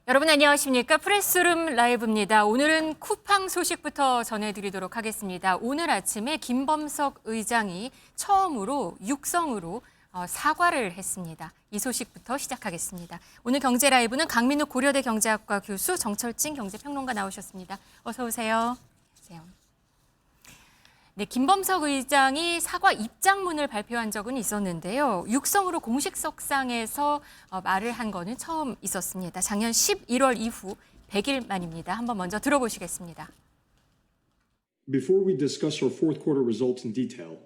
여러분 안녕하십니까? 프레스룸 라이브입니다. 오늘은 쿠팡 소식부터 전해드리도록 하겠습니다. 오늘 아침에 김범석 의장이 처음으로 육성으로 사과를 했습니다. 이 소식부터 시작하겠습니다. 오늘 경제 라이브는 강민우 고려대 경제학과 교수, 정철진 경제평론가 나오셨습니다. 어서 오세요. 네, 김범석 의장이 사과 입장문을 발표한 적은 있었는데요. 육성으로 공식석상에서 말을 한 거는 처음 있었습니다. 작년 11월 이후 100일 만입니다. 한번 먼저 들어보시겠습니다. Before we discuss our fourth quarter results in detail,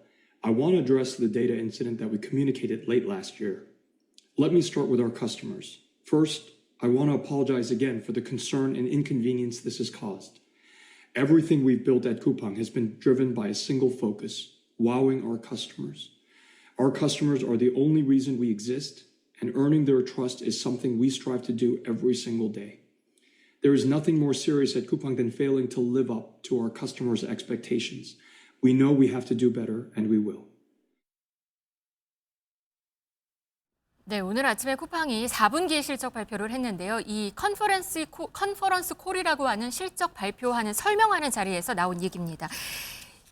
I want to address the data incident that we communicated late last year. Let me start with our customers. First, I want to apologize again for the concern and inconvenience this has caused. Everything we've built at Coupang has been driven by a single focus, wowing our customers. Our customers are the only reason we exist, and earning their trust is something we strive to do every single day. There is nothing more serious at Coupang than failing to live up to our customers' expectations. We know we have to do better, and we will. 네, 오늘 아침에 쿠팡이 4분기 실적 발표를 했는데요. 이 컨퍼런스 콜이라고 하는 실적 발표하는 설명하는 자리에서 나온 얘기입니다.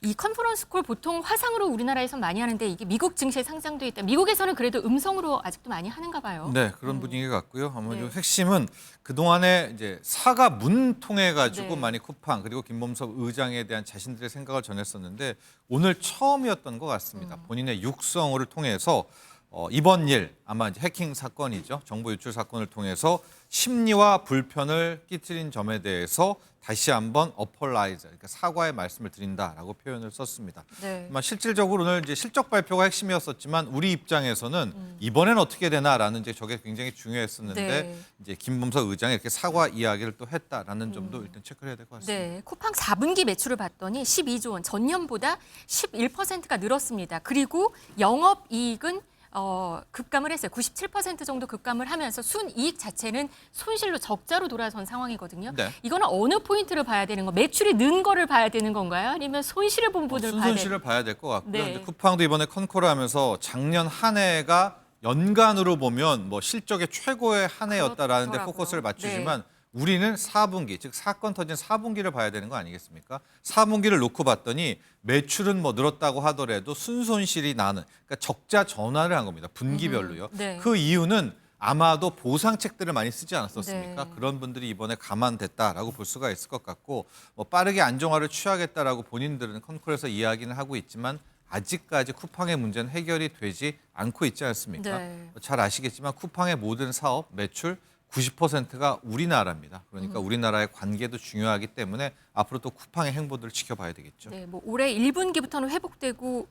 이 컨퍼런스 콜 보통 화상으로 우리나라에서 많이 하는데 이게 미국 증시에 상장돼 있다. 미국에서는 그래도 음성으로 아직도 많이 하는가 봐요. 네, 그런 분위기 같고요. 아마 네. 핵심은 그동안에 이제 사과문 통해 가지고 많이 쿠팡 그리고 김범석 의장에 대한 자신들의 생각을 전했었는데 오늘 처음이었던 것 같습니다. 본인의 육성을 통해서 이번 일 아마 이제 해킹 사건이죠. 정보 유출 사건을 통해서 심리와 불편을 끼치린 점에 대해서 다시 한번 어폴라이즈, 그러니까 사과의 말씀을 드린다라고 표현을 썼습니다. 네. 실질적으로 오늘 이제 실적 발표가 핵심이었었지만 우리 입장에서는 이번엔 어떻게 되나라는 이제 저게 굉장히 중요했었는데 네. 이제 김범석 의장이 이렇게 사과 이야기를 또 했다라는 점도 일단 체크를 해야 될 것 같습니다. 네, 쿠팡 4분기 매출을 봤더니 12조 원, 전년보다 11%가 늘었습니다. 그리고 영업이익은 급감을 했어요. 97% 정도 급감을 하면서 순이익 자체는 손실로 적자로 돌아선 상황이거든요. 네. 이거는 어느 포인트를 봐야 되는 거? 매출이 는 거를 봐야 되는 건가요? 아니면 손실을 본 부분을 봐야 되는 순손실을 봐야 될 것 같고요. 네. 근데 쿠팡도 이번에 컨콜을 하면서 작년 한 해가 연간으로 보면 뭐 실적의 최고의 한 해였다라는 데 그렇더라고요. 포커스를 맞추지만 우리는 4분기, 즉 사건 터진 4분기를 봐야 되는 거 아니겠습니까? 4분기를 놓고 봤더니 매출은 뭐 늘었다고 하더라도 순손실이 나는, 그러니까 적자 전환을 한 겁니다. 분기별로요. 네. 그 이유는 아마도 보상책들을 많이 쓰지 않았었습니까? 네. 그런 분들이 이번에 감안됐다라고 볼 수가 있을 것 같고 뭐 빠르게 안정화를 취하겠다라고 본인들은 컨콜에서 이야기는 하고 있지만 아직까지 쿠팡의 문제는 해결이 되지 않고 있지 않습니까? 네. 잘 아시겠지만 쿠팡의 모든 사업 매출 90%가 우리나라입니다. 그러니까 우리나라의 관계도 중요하기 때문에 앞으로 또 쿠팡의 행보들을 지켜봐야 되겠죠. 네, 뭐 올해 1분기부터는 회복되고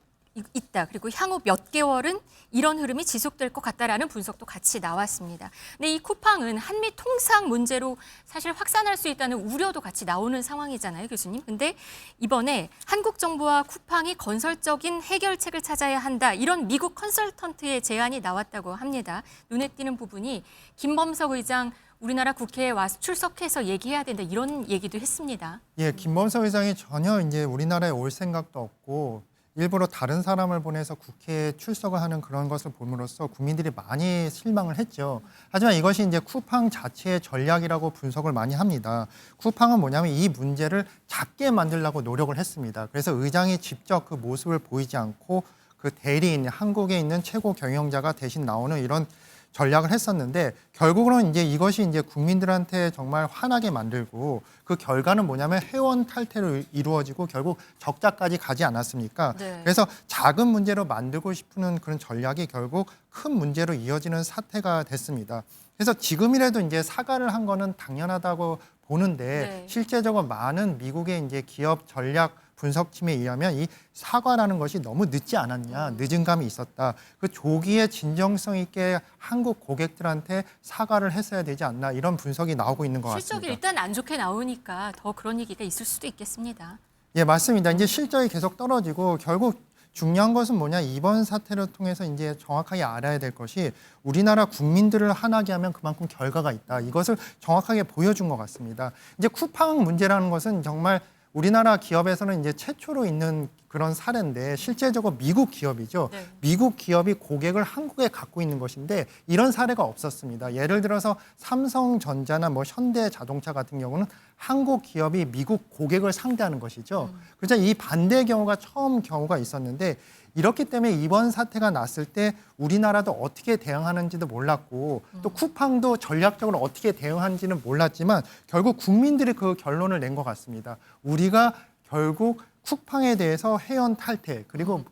있다. 그리고 향후 몇 개월은 이런 흐름이 지속될 것 같다라는 분석도 같이 나왔습니다. 근데 이 쿠팡은 한미 통상 문제로 사실 확산할 수 있다는 우려도 같이 나오는 상황이잖아요, 교수님. 근데 이번에 한국 정부와 쿠팡이 건설적인 해결책을 찾아야 한다. 이런 미국 컨설턴트의 제안이 나왔다고 합니다. 눈에 띄는 부분이 김범석 의장 우리나라 국회에 와서 출석해서 얘기해야 된다. 이런 얘기도 했습니다. 예, 김범석 의장이 전혀 이제 우리나라에 올 생각도 없고 일부러 다른 사람을 보내서 국회에 출석을 하는 그런 것을 봄으로써 국민들이 많이 실망을 했죠. 하지만 이것이 이제 쿠팡 자체의 전략이라고 분석을 많이 합니다. 쿠팡은 뭐냐면 이 문제를 작게 만들려고 노력을 했습니다. 그래서 의장이 직접 그 모습을 보이지 않고 그 대리인, 한국에 있는 최고 경영자가 대신 나오는 이런 전략을 했었는데 결국은 이제 이것이 이제 국민들한테 정말 화나게 만들고 그 결과는 뭐냐면 회원 탈퇴로 이루어지고 결국 적자까지 가지 않았습니까? 네. 그래서 작은 문제로 만들고 싶은 그런 전략이 결국 큰 문제로 이어지는 사태가 됐습니다. 그래서 지금이라도 이제 사과를 한 거는 당연하다고 보는데 네. 실제적으로 많은 미국의 이제 기업 전략 분석팀에 의하면 이 사과라는 것이 너무 늦지 않았냐, 늦은 감이 있었다. 그 조기에 진정성 있게 한국 고객들한테 사과를 했어야 되지 않나 이런 분석이 나오고 있는 것 실적이 같습니다. 일단 안 좋게 나오니까 더 그런 얘기가 있을 수도 있겠습니다. 예, 맞습니다. 이제 실적이 계속 떨어지고 결국 중요한 것은 뭐냐, 이번 사태를 통해서 이제 정확하게 알아야 될 것이 우리나라 국민들을 화나게 하면 그만큼 결과가 있다. 이것을 정확하게 보여준 것 같습니다. 이제 쿠팡 문제라는 것은 정말 우리나라 기업에서는 이제 최초로 있는 그런 사례인데 실제적으로 미국 기업이죠. 네. 미국 기업이 고객을 한국에 갖고 있는 것인데 이런 사례가 없었습니다. 예를 들어서 삼성전자나 뭐 현대자동차 같은 경우는 한국 기업이 미국 고객을 상대하는 것이죠. 그래서 이 반대 경우가 처음 경우가 있었는데 이렇기 때문에 이번 사태가 났을 때 우리나라도 어떻게 대응하는지도 몰랐고 또 쿠팡도 전략적으로 어떻게 대응하는지는 몰랐지만 결국 국민들이 그 결론을 낸 것 같습니다. 우리가 결국 쿠팡에 대해서 회원 탈퇴 그리고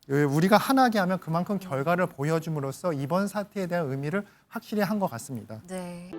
우리가 하나게 하면 그만큼 결과를 보여줌으로써 이번 사태에 대한 의미를 확실히 한 것 같습니다. 네.